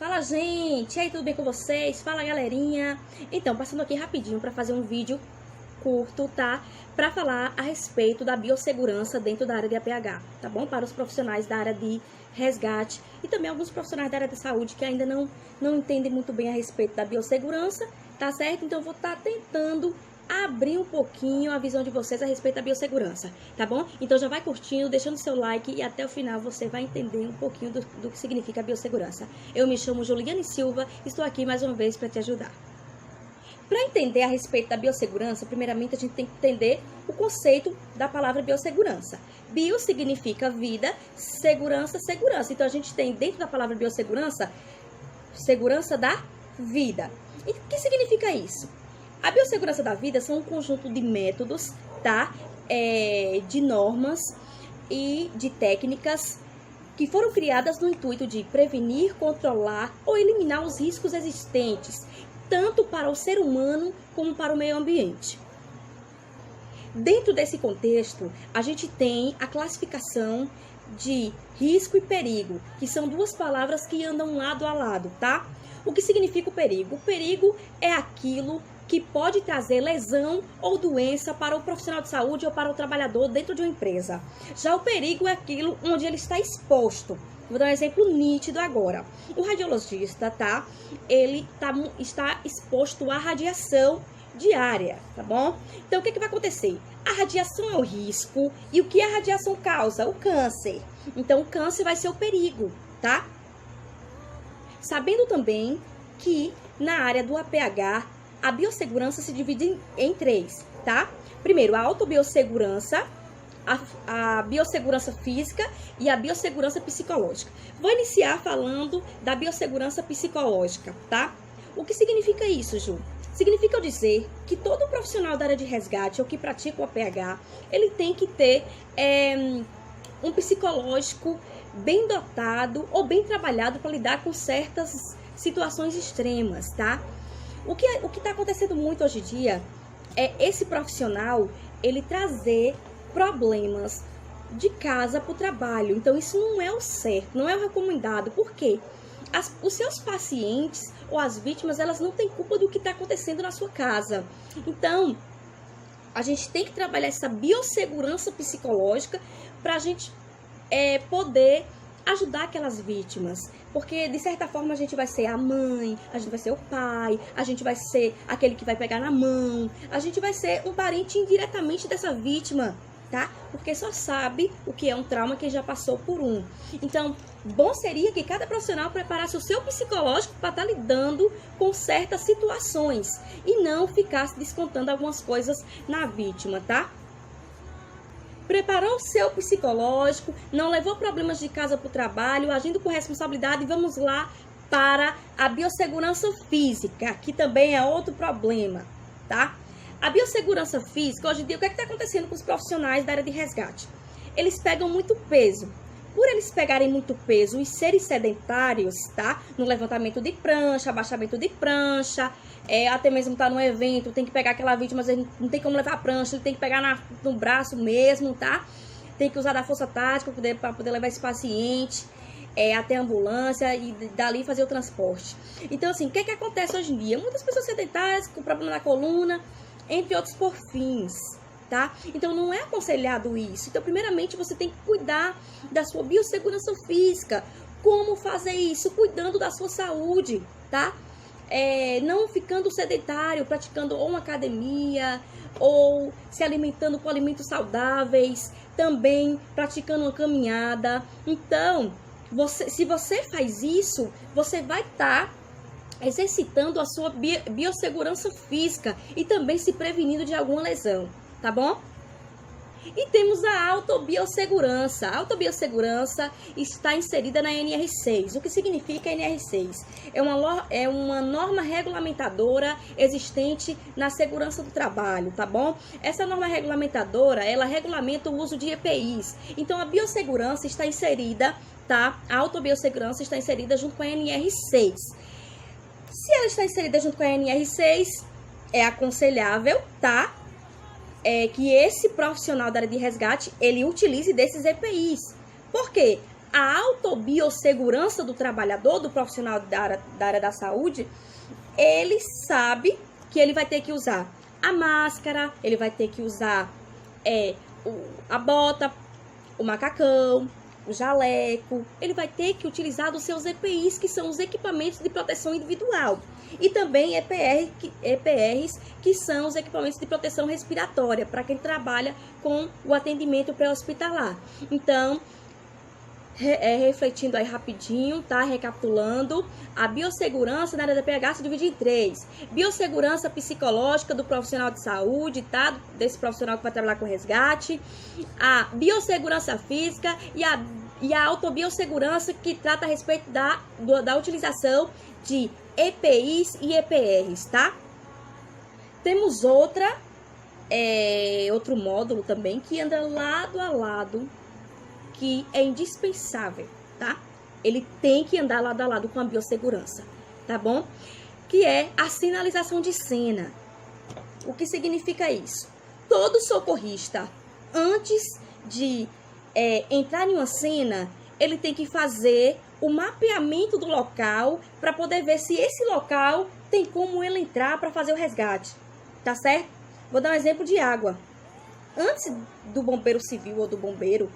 Fala, gente! E aí, tudo bem com vocês? Fala, galerinha! Então, passando aqui rapidinho para fazer um vídeo curto, tá? Para falar a respeito da biossegurança dentro da área de APH, tá bom? Para os profissionais da área de resgate e também alguns profissionais da área de saúde que ainda não entendem muito bem a respeito da biossegurança, tá certo? Então, eu vou estar tentando abrir um pouquinho a visão de vocês a respeito da biossegurança, tá bom? Então já vai curtindo, deixando seu like e até o final você vai entender um pouquinho do que significa a biossegurança. Eu me chamo Juliane Silva, estou aqui mais uma vez para te ajudar. Para entender a respeito da biossegurança, primeiramente a gente tem que entender o conceito da palavra biossegurança. Bio significa vida, segurança, segurança. Então a gente tem dentro da palavra biossegurança, segurança da vida. E o que significa isso? A biossegurança da vida são um conjunto de métodos, tá? De normas e de técnicas que foram criadas no intuito de prevenir, controlar ou eliminar os riscos existentes, tanto para o ser humano como para o meio ambiente. Dentro desse contexto, a gente tem a classificação de risco e perigo, que são duas palavras que andam lado a lado, tá? O que significa o perigo? O perigo é aquilo que pode trazer lesão ou doença para o profissional de saúde ou para o trabalhador dentro de uma empresa. Já o perigo é aquilo onde ele está exposto. Vou dar um exemplo nítido agora. O radiologista, tá? Ele está exposto à radiação diária, tá bom? Então, o que vai acontecer? A radiação é o risco e o que a radiação causa? O câncer. Então, o câncer vai ser o perigo, tá? Sabendo também que na área do APH, a biossegurança se divide em três, tá? Primeiro, a autobiossegurança, a biossegurança física e a biossegurança psicológica. Vou iniciar falando da biossegurança psicológica, tá? O que significa isso, Ju? Significa dizer que todo profissional da área de resgate ou que pratica o APH, ele tem que ter um psicológico bem dotado ou bem trabalhado para lidar com certas situações extremas, tá? O que está acontecendo muito hoje em dia é esse profissional, ele trazer problemas de casa para o trabalho. Então, isso não é o certo, não é o recomendado. Por quê? Os seus pacientes ou as vítimas, elas não têm culpa do que está acontecendo na sua casa. Então, a gente tem que trabalhar essa biossegurança psicológica para a gente poder ajudar aquelas vítimas, porque de certa forma a gente vai ser a mãe, a gente vai ser o pai, a gente vai ser aquele que vai pegar na mão, a gente vai ser um parente indiretamente dessa vítima, tá? Porque só sabe o que é um trauma quem já passou por um. Então, bom seria que cada profissional preparasse o seu psicológico para estar lidando com certas situações e não ficasse descontando algumas coisas na vítima, tá? Preparou o seu psicológico, não levou problemas de casa para o trabalho, agindo com responsabilidade, vamos lá para a biossegurança física, que também é outro problema, tá? A biossegurança física, hoje em dia, o que está acontecendo com os profissionais da área de resgate? Eles pegam muito peso. Por eles pegarem muito peso e serem sedentários, tá? No levantamento de prancha, abaixamento de prancha, até mesmo tá no evento, tem que pegar aquela vítima, às vezes não tem como levar a prancha, ele tem que pegar no braço mesmo, tá? Tem que usar da força tática para poder levar esse paciente até a ambulância e dali fazer o transporte. Então, assim, o que acontece hoje em dia? Muitas pessoas sedentárias com problema na coluna, entre outros por fins, tá? Então, não é aconselhado isso. Então, primeiramente, você tem que cuidar da sua biossegurança física. Como fazer isso? Cuidando da sua saúde, tá? Não ficando sedentário, praticando ou uma academia, ou se alimentando com alimentos saudáveis, também praticando uma caminhada. Então, se você faz isso, você vai estar exercitando a sua biossegurança física e também se prevenindo de alguma lesão, tá bom? E temos a autobiossegurança. A autobiossegurança está inserida na NR6. O que significa NR6? É uma norma regulamentadora existente na segurança do trabalho, tá bom? Essa norma regulamentadora, ela regulamenta o uso de EPIs. Então, a biossegurança está inserida, tá? A autobiossegurança está inserida junto com a NR6. Se ela está inserida junto com a NR6, é aconselhável, tá? Que esse profissional da área de resgate, ele utilize desses EPIs. Por quê? a autobiossegurança do trabalhador, do profissional da área da saúde, ele sabe que ele vai ter que usar a máscara, ele vai ter que usar a bota, o macacão, o jaleco, ele vai ter que utilizar dos seus EPIs, que são os equipamentos de proteção individual, e também EPRs, que são os equipamentos de proteção respiratória, para quem trabalha com o atendimento pré-hospitalar. Então, refletindo aí rapidinho, tá? Recapitulando, a biossegurança na área da PH se divide em 3. Biossegurança psicológica do profissional de saúde, tá? Desse profissional que vai trabalhar com resgate. A biossegurança física e a autobiossegurança, que trata a respeito da utilização de EPIs e EPRs, tá? Temos outro módulo também que anda lado a lado, que é indispensável, tá? Ele tem que andar lado a lado com a biossegurança, tá bom? Que é a sinalização de cena. O que significa isso? Todo socorrista, antes de entrar em uma cena, ele tem que fazer o mapeamento do local para poder ver se esse local tem como ele entrar para fazer o resgate, tá certo? Vou dar um exemplo de água. Antes do bombeiro civil ou do bombeiro,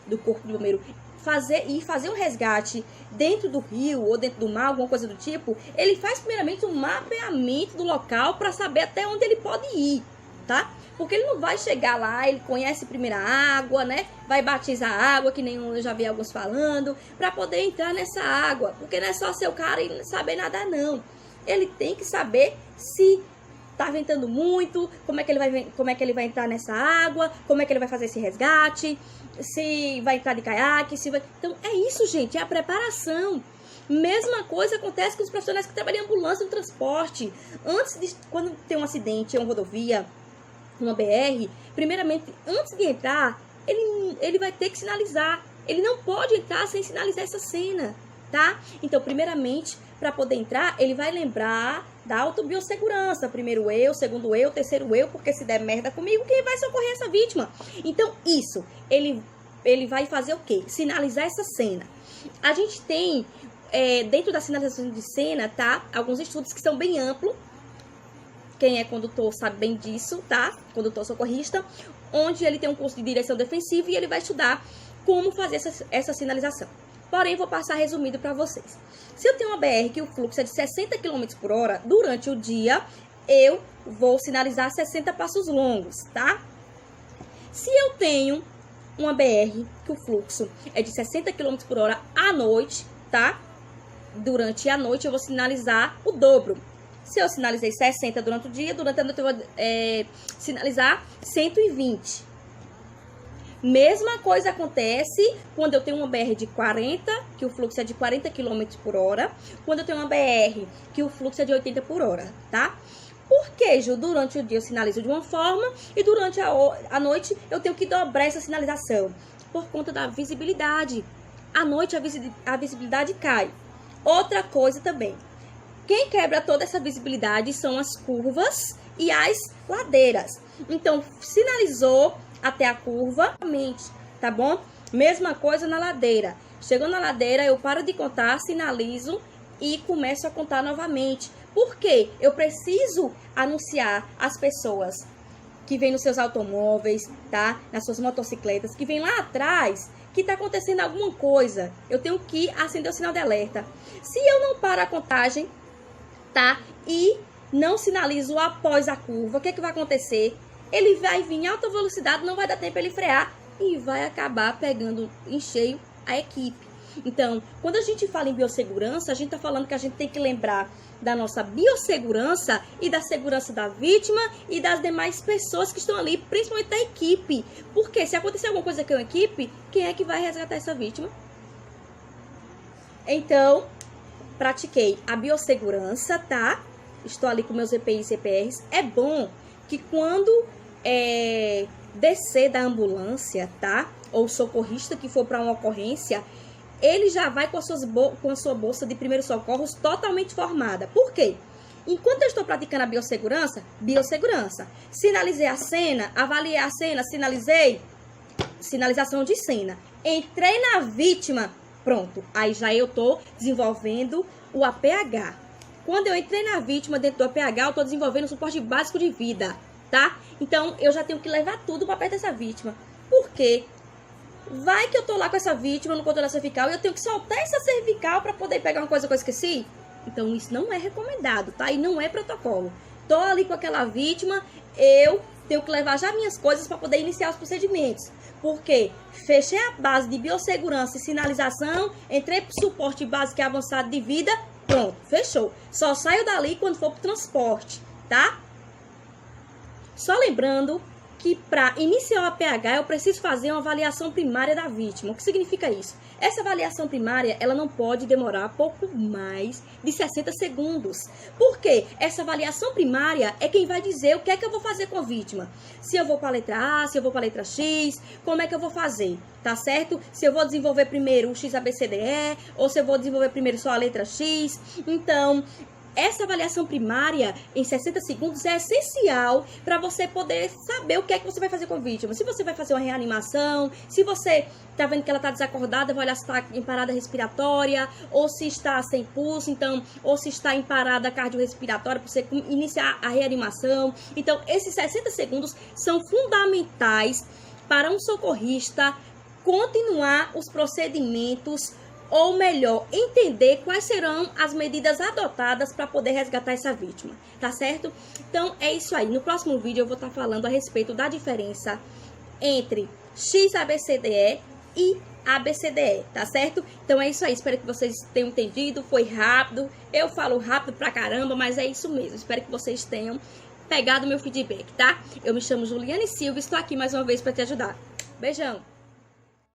do corpo de bombeiro, fazer um resgate dentro do rio ou dentro do mar, alguma coisa do tipo, ele faz primeiramente um mapeamento do local para saber até onde ele pode ir, tá? Porque ele não vai chegar lá, ele conhece primeiro a água, né? Vai batizar a água, que nem eu já vi alguns falando, para poder entrar nessa água. Porque não é só ser o cara e não saber nadar, não. Ele tem que saber se tá ventando muito, como é que ele vai entrar nessa água, como é que ele vai fazer esse resgate, se vai entrar de caiaque, Então, é isso, gente, é a preparação. Mesma coisa acontece com os profissionais que trabalham em ambulância no transporte. Quando tem um acidente em uma rodovia, uma BR, primeiramente, antes de entrar, ele vai ter que sinalizar. Ele não pode entrar sem sinalizar essa cena, tá? Então, primeiramente, para poder entrar, ele vai lembrar da autobiossegurança. Primeiro eu, segundo eu, terceiro eu, porque se der merda comigo, quem vai socorrer essa vítima? Então, isso, ele vai fazer o quê? Sinalizar essa cena. A gente tem, dentro da sinalização de cena, tá? Alguns estudos que são bem amplos. Quem é condutor sabe bem disso, tá? Condutor socorrista, onde ele tem um curso de direção defensiva e ele vai estudar como fazer essa sinalização. Porém, vou passar resumido para vocês. Se eu tenho uma BR que o fluxo é de 60 km por hora, durante o dia, eu vou sinalizar 60 passos longos, tá? Se eu tenho uma BR que o fluxo é de 60 km por hora à noite, tá? Durante a noite eu vou sinalizar o dobro. Se eu sinalizei 60 durante o dia, durante a noite eu vou sinalizar 120. Mesma coisa acontece quando eu tenho uma BR de 40, que o fluxo é de 40 km por hora, quando eu tenho uma BR que o fluxo é de 80 por hora, tá? Porque, Ju, durante o dia eu sinalizo de uma forma e durante a noite eu tenho que dobrar essa sinalização, por conta da visibilidade. À noite a visibilidade cai. Outra coisa também, quem quebra toda essa visibilidade são as curvas e as ladeiras. Então, sinalizou até a curva, tá bom? Mesma coisa na ladeira. Chegou na ladeira, eu paro de contar, sinalizo e começo a contar novamente. Por quê? Eu preciso anunciar às pessoas que vêm nos seus automóveis, tá? Nas suas motocicletas, que vêm lá atrás, que tá acontecendo alguma coisa. Eu tenho que acender o sinal de alerta. Se eu não paro a contagem, tá? E não sinalizo após a curva, o que é que vai acontecer? Ele vai vir em alta velocidade, não vai dar tempo ele frear e vai acabar pegando em cheio a equipe. Então, quando a gente fala em biossegurança, a gente está falando que a gente tem que lembrar da nossa biossegurança e da segurança da vítima e das demais pessoas que estão ali, principalmente da equipe. Porque se acontecer alguma coisa com a equipe, quem é que vai resgatar essa vítima? Então, pratiquei a biossegurança, tá? Estou ali com meus EPIs e EPRs. É bom que quando descer da ambulância, tá? Ou socorrista que for para uma ocorrência, ele já vai com a sua bolsa de primeiros socorros totalmente formada. Por quê? Enquanto eu estou praticando a biossegurança, sinalizei a cena, avaliei a cena, sinalizei, sinalização de cena. Entrei na vítima, pronto. Aí já eu tô desenvolvendo o APH. Quando eu entrei na vítima dentro do APH, eu tô desenvolvendo o suporte básico de vida, tá? Então, eu já tenho que levar tudo para perto dessa vítima. Por quê? Vai que eu tô lá com essa vítima no controle da cervical e eu tenho que soltar essa cervical para poder pegar uma coisa que eu esqueci? Então, isso não é recomendado, tá? E não é protocolo. Tô ali com aquela vítima, eu tenho que levar já minhas coisas para poder iniciar os procedimentos. Porque fechei a base de biossegurança e sinalização, entrei pro suporte básico e avançado de vida, pronto, fechou. Só saio dali quando for pro transporte, tá? Só lembrando que para iniciar o APH eu preciso fazer uma avaliação primária da vítima. O que significa isso? Essa avaliação primária, ela não pode demorar pouco mais de 60 segundos. Por quê? Essa avaliação primária é quem vai dizer o que é que eu vou fazer com a vítima. Se eu vou para a letra A, se eu vou para a letra X, como é que eu vou fazer, tá certo? Se eu vou desenvolver primeiro o XABCDE, ou se eu vou desenvolver primeiro só a letra X. Então, essa avaliação primária em 60 segundos é essencial para você poder saber o que é que você vai fazer com a vítima. Se você vai fazer uma reanimação, se você está vendo que ela está desacordada, vai olhar se está em parada respiratória, ou se está sem pulso, então, ou se está em parada cardiorrespiratória, para você iniciar a reanimação. Então, esses 60 segundos são fundamentais para um socorrista continuar os procedimentos, ou melhor, entender quais serão as medidas adotadas para poder resgatar essa vítima, tá certo? Então, é isso aí. No próximo vídeo eu vou estar falando a respeito da diferença entre XABCDE e ABCDE, tá certo? Então, é isso aí. Espero que vocês tenham entendido. Foi rápido. Eu falo rápido pra caramba, mas é isso mesmo. Espero que vocês tenham pegado meu feedback, tá? Eu me chamo Juliane Silva e estou aqui mais uma vez para te ajudar. Beijão!